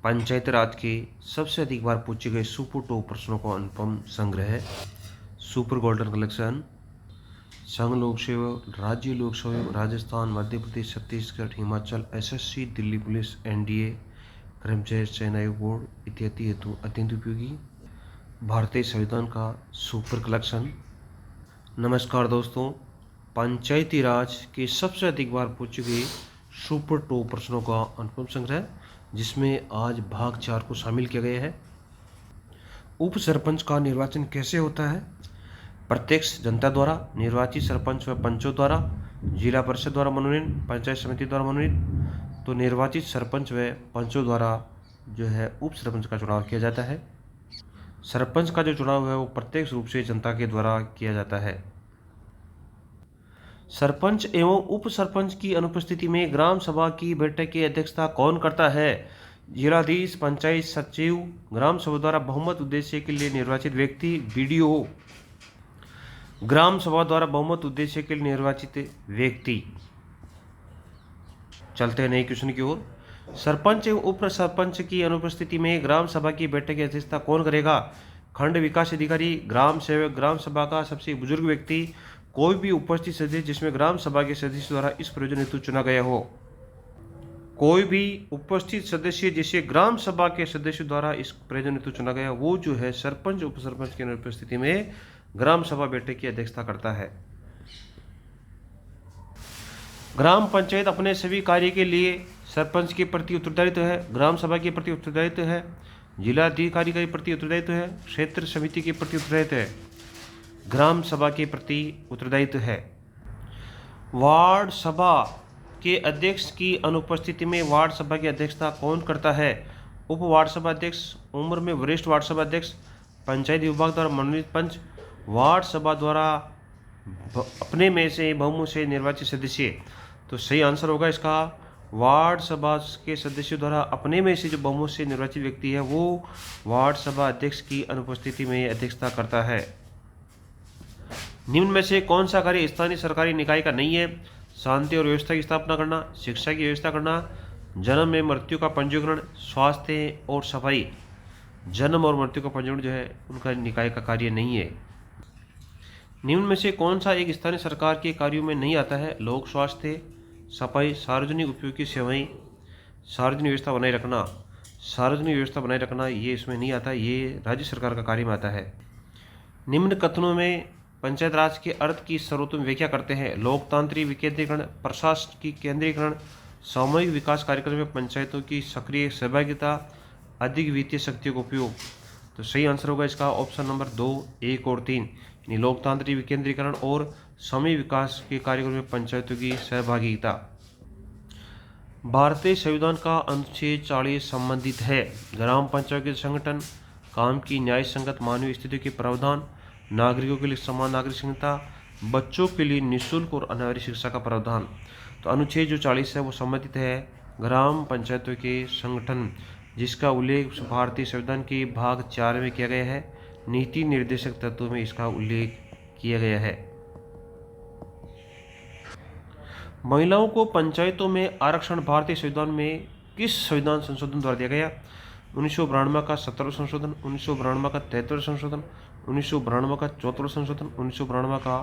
पंचायती राज के सबसे अधिक बार पूछे गए सुपर टॉप प्रश्नों का अनुपम संग्रह है। Super golden collection. संघ लोक सेवक, राज्य लोक सेवक, Rajasthan, Madhya Pradesh, Chhattisgarh, Himachal, SSC, Delhi police, NDA, कर्मचारी चयन आयोग बोर्ड इत्यादि हेतु अत्यंत उपयोगी भारतीय संविधान का सुपर कलेक्शन। नमस्कार दोस्तों, पंचायती राज के सबसे अधिक बार पूछे गए सुपर टॉप प्रश्नों का अनुपम संग्रह, जिसमें आज भाग 4 को शामिल किया गया है। उप सरपंच का निर्वाचन कैसे होता है? प्रत्यक्ष जनता द्वारा, निर्वाचित सरपंच व पंचों द्वारा, जिला परिषद द्वारा मनोनीत, पंचायत समिति द्वारा मनोनीत। तो निर्वाचित सरपंच व पंचों द्वारा जो है उप सरपंच का चुनाव किया जाता है। सरपंच का जो चुनाव है वो प्रत्यक्ष रूप से जनता के द्वारा किया जाता है। सरपंच एवं उप सरपंच की अनुपस्थिति में ग्राम सभा की बैठक की अध्यक्षता कौन करता है? जिलाधीश, पंचायत सचिव, ग्राम सभा द्वारा बहुमत उद्देश्य के लिए निर्वाचित व्यक्ति, बीडीओ। ग्राम सभा द्वारा बहुमत उद्देश्य के लिए निर्वाचित व्यक्ति। चलते हैं नए क्वेश्चन की ओर। सरपंच एवं उप सरपंच की अनुपस्थिति में ग्राम सभा की बैठक की अध्यक्षता कौन करेगा? खंड विकास अधिकारी, ग्राम सेवक, ग्राम सभा का सबसे बुजुर्ग व्यक्ति, कोई भी उपस्थित सदस्य जिसमें ग्राम सभा के सदस्य द्वारा इस प्रयोजन हेतु चुना गया हो। कोई भी उपस्थित सदस्य जिसे ग्राम सभा के सदस्य द्वारा इस प्रयोजन हेतु चुना गया, वो जो है सरपंच उप सरपंच की अनुपस्थिति में ग्राम सभा बैठक की अध्यक्षता करता है। ग्राम पंचायत अपने सभी कार्य के लिए सरपंच के प्रति उत्तरदायित्व है, ग्राम सभा के प्रति उत्तरदायित्व है, जिलाधिकारी के प्रति उत्तरदायित्व है, क्षेत्र समिति के प्रति उत्तरदायित्व है, ग्राम सभा के प्रति उत्तरदायित्व है। वार्ड सभा के अध्यक्ष की अनुपस्थिति में वार्ड सभा की अध्यक्षता कौन करता है? उप वार्ड सभा अध्यक्ष, उम्र में वरिष्ठ वार्ड सभा अध्यक्ष, पंचायत विभाग द्वारा मनोनीत पंच, वार्ड सभा द्वारा अपने में से बहुमत से निर्वाचित सदस्य। तो सही आंसर होगा इसका, वार्ड सभा के सदस्यों द्वारा अपने में से जो बहुमत से निर्वाचित व्यक्ति है वो वार्ड सभा अध्यक्ष की अनुपस्थिति में अध्यक्षता करता है। निम्न में से कौन सा कार्य स्थानीय सरकारी निकाय का नहीं है? शांति और व्यवस्था की स्थापना करना, शिक्षा की व्यवस्था करना, जन्म में मृत्यु का पंजीकरण, स्वास्थ्य और सफाई। जन्म और मृत्यु का पंजीकरण जो है उनका निकाय का कार्य नहीं है। निम्न में से कौन सा एक स्थानीय सरकार के कार्यों में नहीं आता है? लोक स्वास्थ्य, सफाई, सार्वजनिक उपयोग की सेवाएं, सार्वजनिक व्यवस्था बनाए रखना। सार्वजनिक व्यवस्था बनाए रखना ये इसमें नहीं आता, ये राज्य सरकार का कार्य में आता है। निम्न कथनों में पंचायत राज के अर्थ की सर्वोत्तम व्याख्या करते हैं। लोकतांत्रिक विकेंद्रीकरण, प्रशासन की केंद्रीकरण, सामूहिक विकास कार्यक्रम में पंचायतों की सक्रिय सहभागिता, अधिक वित्तीय शक्तियों का उपयोग। तो सही आंसर होगा इसका ऑप्शन नंबर 2, 1 और 3, यानी लोकतांत्रिक विकेंद्रीकरण और सामूहिक विकास के कार्यक्रम में पंचायतों की सहभागिता। भारतीय संविधान का अनुच्छेद 40 संबंधित है। ग्राम पंचायत के संगठन, काम की न्याय संगत मानवीय स्थितियों के प्रावधान, नागरिकों के लिए समान नागरिक संहिता, बच्चों के लिए निःशुल्क और अनिवार्य शिक्षा का प्रावधान। तो अनुच्छेद जो 40 है वो संबंधित है ग्राम पंचायतों के संगठन, जिसका उल्लेख भारतीय संविधान के भाग 4 में किया गया है। नीति निर्देशक तत्वों में इसका उल्लेख किया गया है। महिलाओं को पंचायतों में आरक्षण भारतीय संविधान में किस संविधान संशोधन द्वारा दिया गया? 1992 का 17वां संशोधन, 1992 का 73वां संशोधन, 1992 का 74वां संशोधन, 1992 का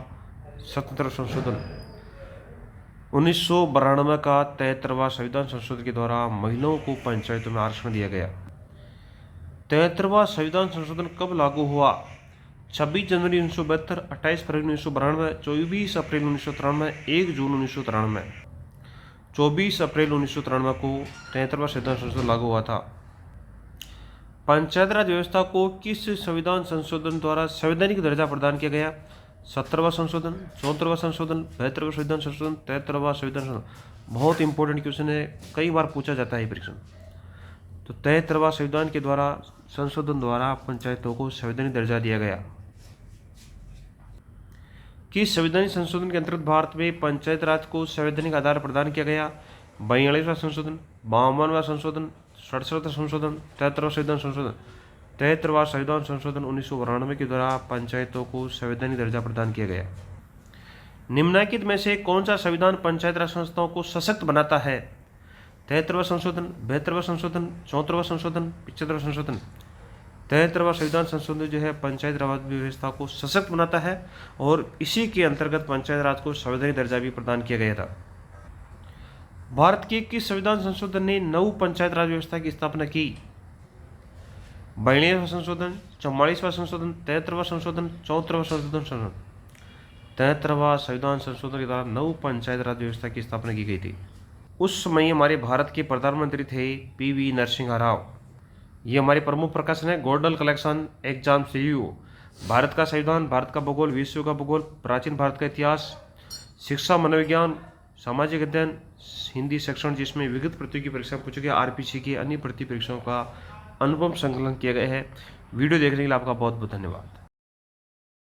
77वां संशोधन। 1992 का 73वां संविधान संशोधन के द्वारा महिलाओं को पंचायतों में आरक्षण दिया गया। 73वां संविधान संशोधन कब लागू हुआ? 26 जनवरी 1972, 28 फरवरी 1992, 24 अप्रैल 1993, 1 जून 1993। 24 अप्रैल 1993 को 73वां संविधान संशोधन लागू हुआ था। पंचायत राज व्यवस्था को किस संविधान संशोधन द्वारा संवैधानिक दर्जा प्रदान किया गया? 17वां संशोधन, 74वां संशोधन, 72वां संविधान संशोधन, 73वां संविधान संशोधन। बहुत इंपॉर्टेंट क्वेश्चन है, कई बार पूछा जाता है परीक्षा। तो 73वां संविधान के द्वारा संशोधन द्वारा पंचायतों को संवैधानिक दर्जा दिया गया। किस संवैधानिक संशोधन के अंतर्गत भारत में पंचायत राज को संवैधानिक आधार प्रदान किया गया? 42वां संशोधन, 52वां संशोधन, 67वां संशोधन, 73वां संविधान संशोधन। 73वां संविधान संशोधन 1992 के द्वारा पंचायतों को संवैधानिक दर्जा प्रदान किया गया। निम्नलिखित में से कौन सा संविधान पंचायत राज संस्थाओं को सशक्त बनाता है? 73वां संशोधन, 72वां संशोधन, 74वां संशोधन, 75वां संशोधन। 73वां संविधान संशोधन जो है पंचायत राज व्यवस्था को सशक्त बनाता है और इसी के अंतर्गत पंचायत राज को संवैधानिक दर्जा भी प्रदान किया गया था। भारत के किस संविधान संशोधन ने नव पंचायत राज व्यवस्था की स्थापना की? 42वां संशोधन, 44वां संशोधन, 73वां संशोधन, 74वां संशोधन। 73वां संविधान संशोधन के द्वारा नव पंचायत राज व्यवस्था की स्थापना की गई थी। उस समय हमारे भारत के प्रधानमंत्री थे पी.वी. नरसिम्हा राव। ये हमारे प्रमुख प्रकाशन है golden collection exam CU, Bharat का संविधान, भारत का भूगोल, विश्व का भूगोल, प्राचीन भारत का इतिहास, शिक्षा मनोविज्ञान, सामाजिक अध्ययन, हिंदी शिक्षण, जिसमें विगत प्रतियोगी परीक्षा पूछे गए RPC की अन्य प्रति परीक्षाओं का अनुपम संकलन किया गया है। वीडियो देखने के लिए आपका बहुत बहुत धन्यवाद।